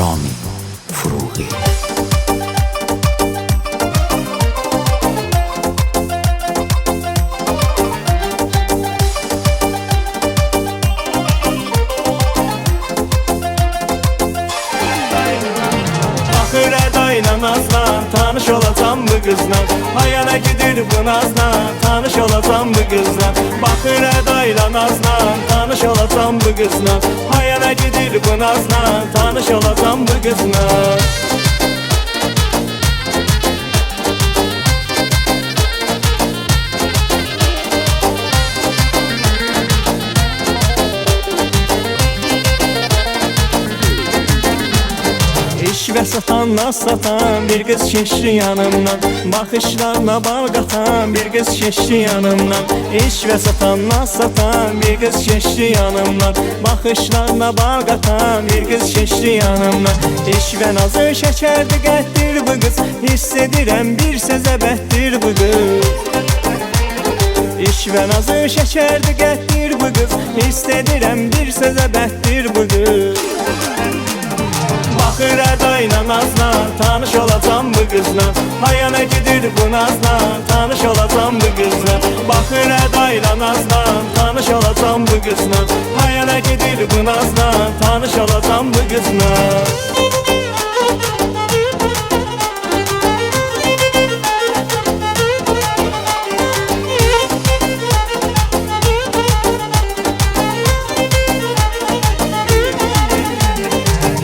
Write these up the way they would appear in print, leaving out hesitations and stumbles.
Rami Furuği. Baxır ədayla nazla, tanış olacam bu qızla. Hayana gedir bu nazla, tanış olacam bu qızla. Baxır ədayla nazla, tanış olacam bu qızla. Hayana gedir bu nazla, tanış olacam bu qızla. İş və satan, naz satan bir qız keçdi yanımdan. Baxışlarına bal qatan bir qız keçdi yanımdan. İş və satan, naz satan bir qız keçdi yanımdan. Baxışlarına bal qatan bir qız keçdi yanımdan. İş və nazı şəkərdi qəddir bu qız, hiss edirəm bir səzəbətdir bu qız. İş və nazı şəkərdi qəddir bu qız, hiss edirəm bir səzəbətdir bu qız. Baxır ədayla nazla, tanış olacam bu qızla. Hayana gedir bu nazla, tanış olacam bu qızla. Baxır ədayla nazla, tanış olacam bu qızla. Hayana gedir bu nazla, tanış olacam bu qızla.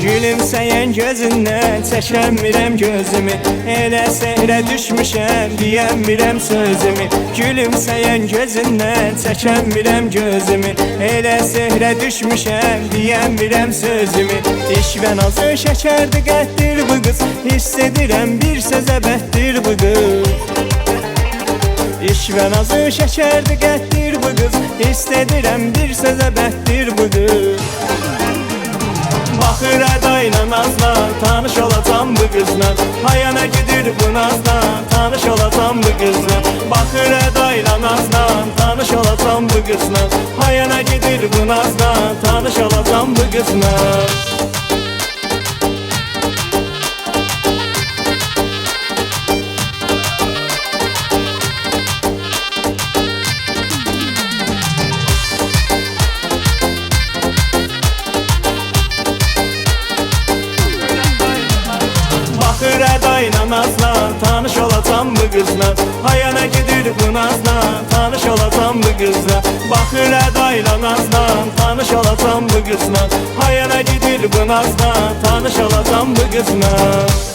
Gülümsəyən gözündən çəkəmirəm gözümü. Elə sehrə düşmüşəm, deyəmirəm sözümü. Gülümsəyən gözündən çəkəmirəm gözümü. Elə sehrə düşmüşəm, deyəmirəm sözümü. İş və nazı şəkərdi qəddir bu qız, hiss edirəm bir səzəbətdir bu qız. İş və nazı şəkərdi qəddir bu qız, hiss edirəm bir səzəbətdir bu qız. Baxır ədayla nazla, tanış olacam bu qızla. Hayana gedir bu nazla, tanış olacam bu qızla. Baxır ədayla nazla, tanış olacam bu qızla. Hayana gedir bu nazla, tanış olacam bu qızla. Baxır ədayla nazla, tanış olacam bu qızla. Hayana gedir bu nazla, tanış olacam bu qızla. Baxır ədayla nazla, tanış olacam bu qızla. Hayana gedir bu nazla, tanış olacam bu qızla.